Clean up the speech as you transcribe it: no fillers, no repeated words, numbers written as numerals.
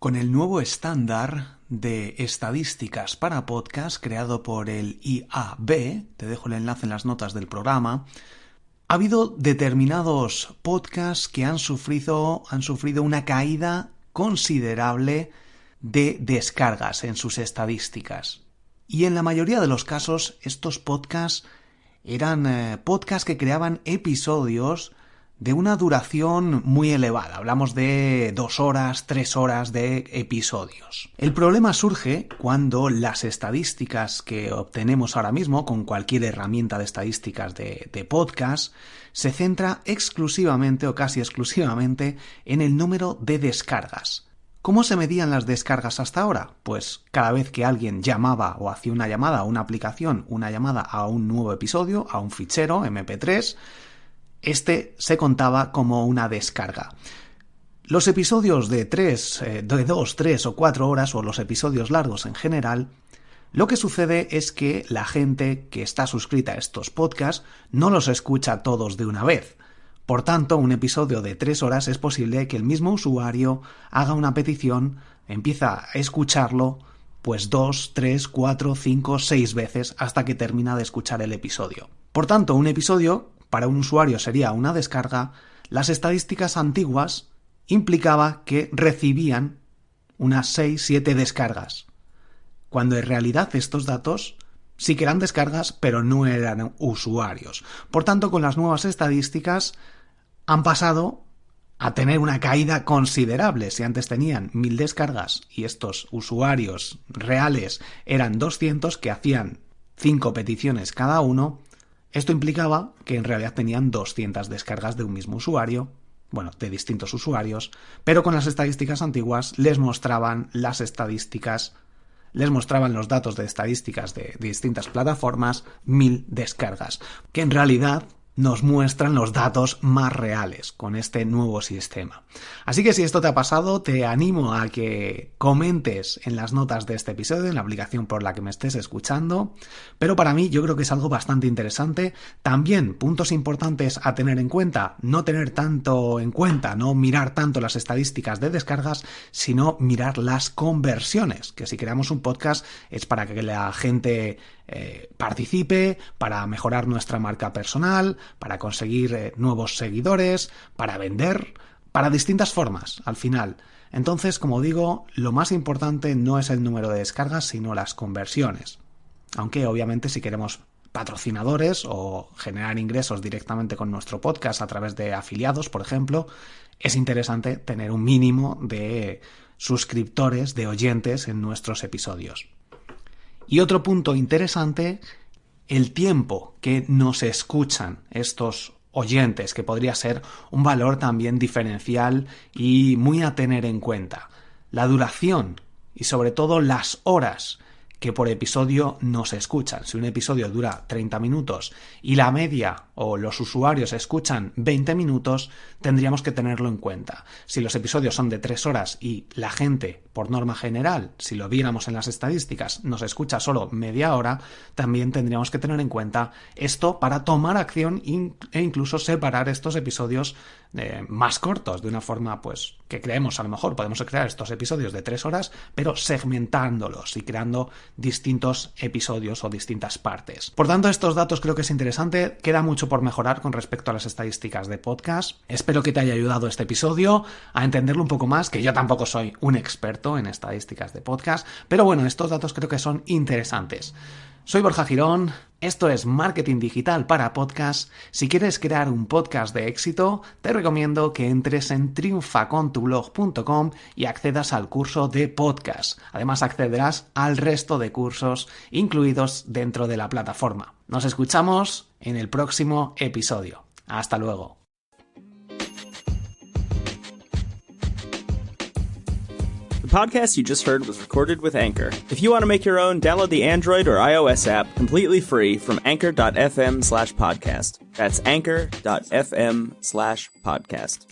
Con el nuevo estándar de estadísticas para podcast creado por el IAB, te dejo el enlace en las notas del programa, ha habido determinados podcasts que han sufrido una caída considerable de descargas en sus estadísticas. Y en la mayoría de los casos estos podcasts eran podcasts que creaban episodios de una duración muy elevada. Hablamos de 2 horas, 3 horas de episodios. El problema surge cuando las estadísticas que obtenemos ahora mismo con cualquier herramienta de estadísticas de podcast se centra exclusivamente o casi exclusivamente en el número de descargas. ¿Cómo se medían las descargas hasta ahora? Pues cada vez que alguien llamaba o hacía una llamada a una aplicación, una llamada a un nuevo episodio, a un fichero MP3, este se contaba como una descarga. Los episodios de 2, 3 o 4 horas, o los episodios largos en general, lo que sucede es que la gente que está suscrita a estos podcasts no los escucha todos de una vez. Por tanto, un episodio de 3 horas es posible que el mismo usuario haga una petición, empieza a escucharlo, pues 2, 3, 4, 5, 6 veces hasta que termina de escuchar el episodio. Por tanto, un episodio para un usuario sería una descarga. Las estadísticas antiguas implicaba que recibían unas 6, 7 descargas, cuando en realidad estos datos sí que eran descargas, pero no eran usuarios. Por tanto, con las nuevas estadísticas han pasado a tener una caída considerable. Si antes tenían 1000 descargas y estos usuarios reales eran 200 que hacían 5 peticiones cada uno, esto implicaba que en realidad tenían 200 descargas de un mismo usuario, bueno, de distintos usuarios, pero con las estadísticas antiguas les mostraban los datos de estadísticas de distintas plataformas, 1000 descargas, que en realidad nos muestran los datos más reales con este nuevo sistema. Así que si esto te ha pasado, te animo a que comentes en las notas de este episodio, en la aplicación por la que me estés escuchando, pero para mí yo creo que es algo bastante interesante. También puntos importantes a tener en cuenta, no mirar tanto las estadísticas de descargas, sino mirar las conversiones, que si creamos un podcast es para que la gente participe, para mejorar nuestra marca personal, para conseguir nuevos seguidores, para vender, para distintas formas al final. Entonces, como digo, lo más importante no es el número de descargas, sino las conversiones. Aunque obviamente si queremos patrocinadores o generar ingresos directamente con nuestro podcast a través de afiliados, por ejemplo, es interesante tener un mínimo de suscriptores, de oyentes en nuestros episodios. Y otro punto interesante, el tiempo que nos escuchan estos oyentes, que podría ser un valor también diferencial y muy a tener en cuenta. La duración y sobre todo las horas que por episodio nos escuchan. Si un episodio dura 30 minutos y la media o los usuarios escuchan 20 minutos, tendríamos que tenerlo en cuenta. Si los episodios son de 3 horas y la gente, por norma general, si lo viéramos en las estadísticas, nos escucha solo media hora, también tendríamos que tener en cuenta esto para tomar acción e incluso separar estos episodios más cortos, de una forma pues que creemos, a lo mejor podemos crear estos episodios de 3 horas, pero segmentándolos y creando distintos episodios o distintas partes. Por tanto, estos datos creo que es interesante. Queda mucho por mejorar con respecto a las estadísticas de podcast. Espero que te haya ayudado este episodio a entenderlo un poco más, que yo tampoco soy un experto en estadísticas de podcast, pero bueno, estos datos creo que son interesantes. Soy Borja Girón, esto es Marketing Digital para Podcast. Si quieres crear un podcast de éxito, te recomiendo que entres en triunfacontublog.com y accedas al curso de podcast. Además, accederás al resto de cursos incluidos dentro de la plataforma. Nos escuchamos en el próximo episodio. Hasta luego. The podcast you just heard was recorded with Anchor. If you want to make your own, download the Android or iOS app completely free from anchor.fm/podcast. That's anchor.fm/podcast.